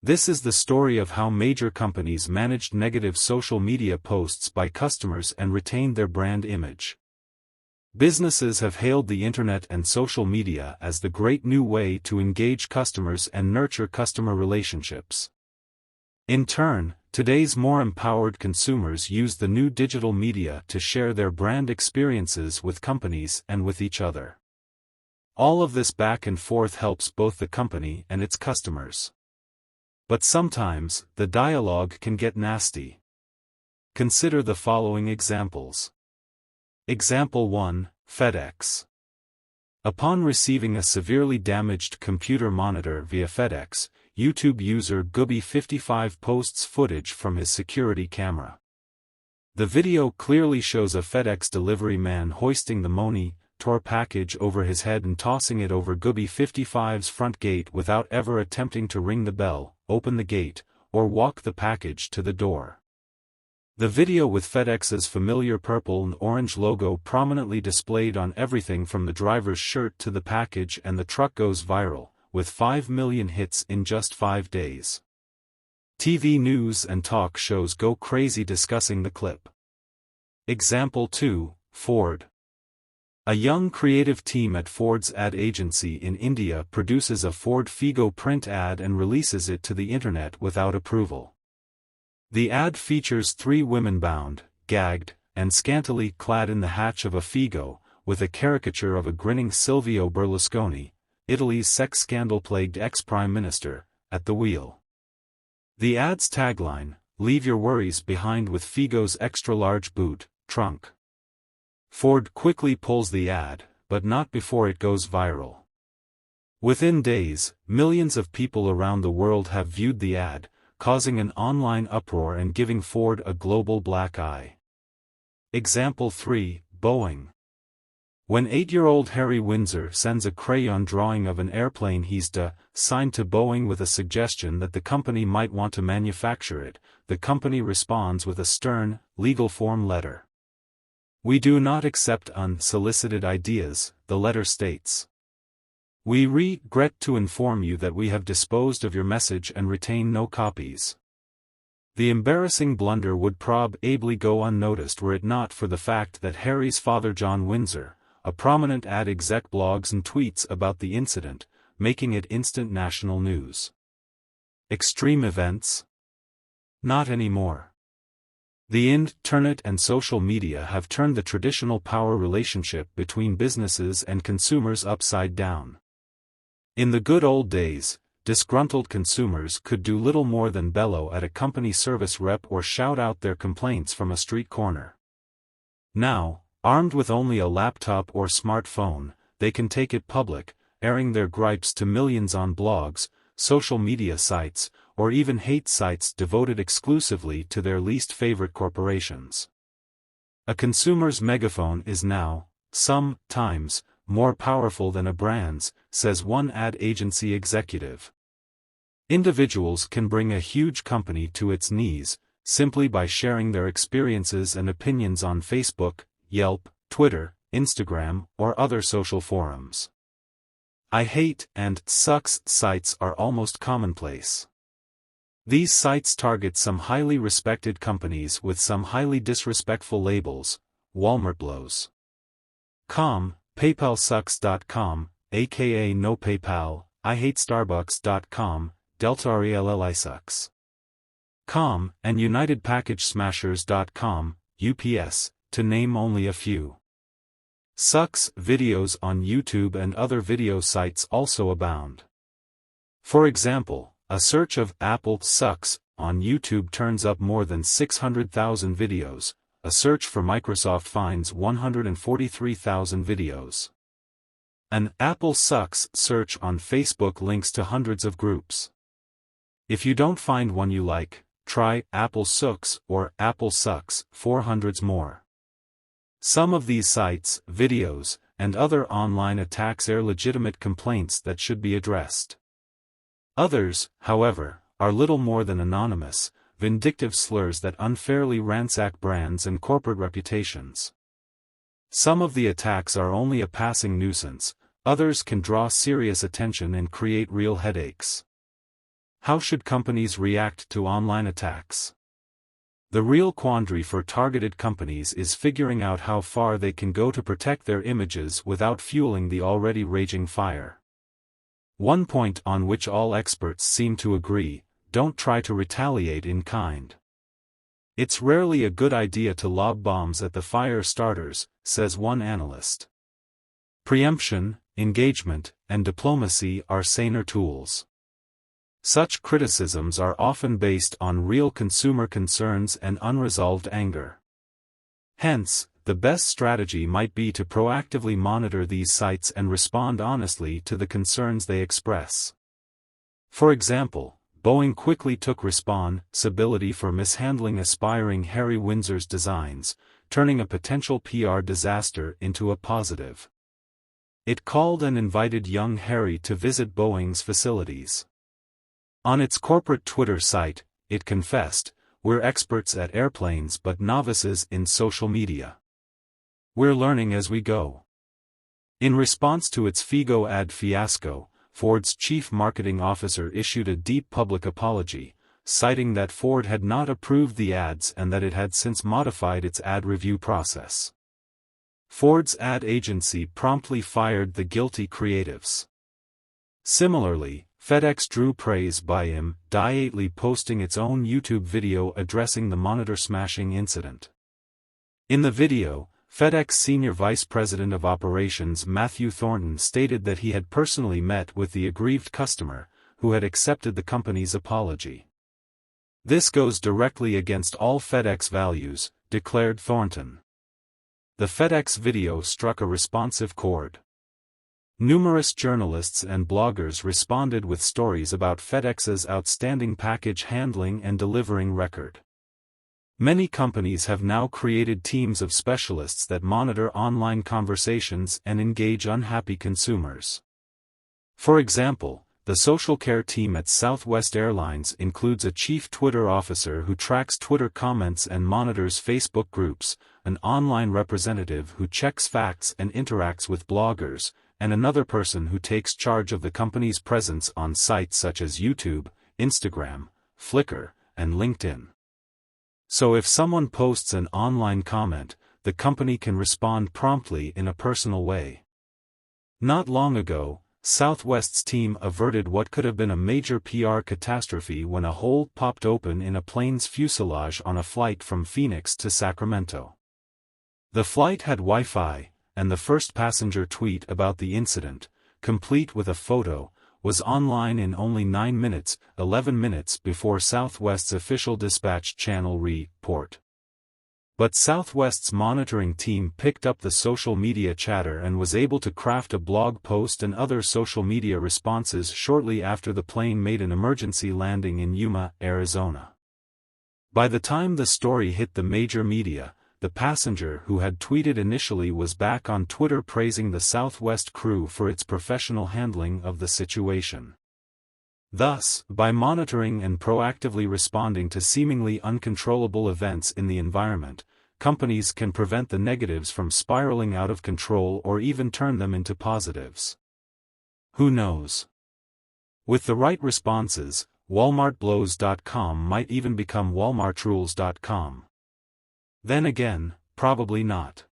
This is the story of how major companies managed negative social media posts by customers and retained their brand image. Businesses have hailed the internet and social media as the great new way to engage customers and nurture customer relationships. In turn, today's more empowered consumers use the new digital media to share their brand experiences with companies and with each other. All of this back and forth helps both the company and its customers. But sometimes, the dialogue can get nasty. Consider the following examples. Example 1, FedEx. Upon receiving a severely damaged computer monitor via FedEx, YouTube user Gooby55 posts footage from his security camera. The video clearly shows a FedEx delivery man hoisting the Monitor package over his head and tossing it over Gooby55's front gate without ever attempting to ring the bell, open the gate, or walk the package to the door. The video with FedEx's familiar purple and orange logo prominently displayed on everything from the driver's shirt to the package and the truck goes viral, with 5 million hits in just 5 days. TV news and talk shows go crazy discussing the clip. Example 2, Ford. A young creative team at Ford's ad agency in India produces a Ford Figo print ad and releases it to the internet without approval. The ad features 3 women bound, gagged, and scantily clad in the hatch of a Figo, with a caricature of a grinning Silvio Berlusconi, Italy's sex scandal-plagued ex-prime minister, at the wheel. The ad's tagline, "Leave your worries behind with Figo's extra-large boot, trunk." Ford quickly pulls the ad, but not before it goes viral. Within days, millions of people around the world have viewed the ad, causing an online uproar and giving Ford a global black eye. Example 3, Boeing. When 8-year-old Harry Windsor sends a crayon drawing of an airplane he's signed to Boeing with a suggestion that the company might want to manufacture it, the company responds with a stern, legal form letter. "We do not accept unsolicited ideas," the letter states. "We regret to inform you that we have disposed of your message and retain no copies." The embarrassing blunder would probably go unnoticed were it not for the fact that Harry's father John Windsor, a prominent ad exec, blogs and tweets about the incident, making it instant national news. Extreme events? Not anymore. The internet and social media have turned the traditional power relationship between businesses and consumers upside down. In the good old days, disgruntled consumers could do little more than bellow at a company service rep or shout out their complaints from a street corner. Now, armed with only a laptop or smartphone, they can take it public, airing their gripes to millions on blogs, social media sites, or even hate sites devoted exclusively to their least favorite corporations. A consumer's megaphone is now, sometimes, more powerful than a brand's, says one ad agency executive. Individuals can bring a huge company to its knees, simply by sharing their experiences and opinions on Facebook, Yelp, Twitter, Instagram, or other social forums. I hate and sucks sites are almost commonplace. These sites target some highly respected companies with some highly disrespectful labels. Walmart blows. PayPalSucks.com, aka no PayPal, IHateStarbucks.com, DeltaRellSucks. And UnitedPackageSmashers.com, UPS, to name only a few. Sucks videos on YouTube and other video sites also abound. For example, a search of Apple sucks on YouTube turns up more than 600,000 videos, a search for Microsoft finds 143,000 videos. An Apple sucks search on Facebook links to hundreds of groups. If you don't find one you like, try Apple Sucks or Apple Sucks for hundreds more. Some of these sites, videos, and other online attacks air legitimate complaints that should be addressed. Others, however, are little more than anonymous, vindictive slurs that unfairly ransack brands and corporate reputations. Some of the attacks are only a passing nuisance, others can draw serious attention and create real headaches. How should companies react to online attacks? The real quandary for targeted companies is figuring out how far they can go to protect their images without fueling the already raging fire. One point on which all experts seem to agree: don't try to retaliate in kind. It's rarely a good idea to lob bombs at the fire starters, says one analyst. Preemption, engagement, and diplomacy are saner tools. Such criticisms are often based on real consumer concerns and unresolved anger. Hence, the best strategy might be to proactively monitor these sites and respond honestly to the concerns they express. For example, Boeing quickly took responsibility for mishandling aspiring Harry Windsor's designs, turning a potential PR disaster into a positive. It called and invited young Harry to visit Boeing's facilities. On its corporate Twitter site, it confessed, "We're experts at airplanes but novices in social media. We're learning as we go." In response to its Figo ad fiasco, Ford's chief marketing officer issued a deep public apology, citing that Ford had not approved the ads and that it had since modified its ad review process. Ford's ad agency promptly fired the guilty creatives. Similarly, FedEx drew praise by immediately posting its own YouTube video addressing the monitor smashing incident. In the video, FedEx Senior Vice President of Operations Matthew Thornton stated that he had personally met with the aggrieved customer, who had accepted the company's apology. "This goes directly against all FedEx values," declared Thornton. The FedEx video struck a responsive chord. Numerous journalists and bloggers responded with stories about FedEx's outstanding package handling and delivering record. Many companies have now created teams of specialists that monitor online conversations and engage unhappy consumers. For example, the social care team at Southwest Airlines includes a chief Twitter officer who tracks Twitter comments and monitors Facebook groups, an online representative who checks facts and interacts with bloggers, and another person who takes charge of the company's presence on sites such as YouTube, Instagram, Flickr, and LinkedIn. So if someone posts an online comment, the company can respond promptly in a personal way. Not long ago, Southwest's team averted what could have been a major PR catastrophe when a hole popped open in a plane's fuselage on a flight from Phoenix to Sacramento. The flight had Wi-Fi, and the first passenger tweet about the incident, complete with a photo, was online in only 9 minutes, 11 minutes before Southwest's official dispatch channel report. But Southwest's monitoring team picked up the social media chatter and was able to craft a blog post and other social media responses shortly after the plane made an emergency landing in Yuma, Arizona. By the time the story hit the major media, the passenger who had tweeted initially was back on Twitter praising the Southwest crew for its professional handling of the situation. Thus, by monitoring and proactively responding to seemingly uncontrollable events in the environment, companies can prevent the negatives from spiraling out of control or even turn them into positives. Who knows? With the right responses, WalmartBlows.com might even become WalmartRules.com. Then again, probably not.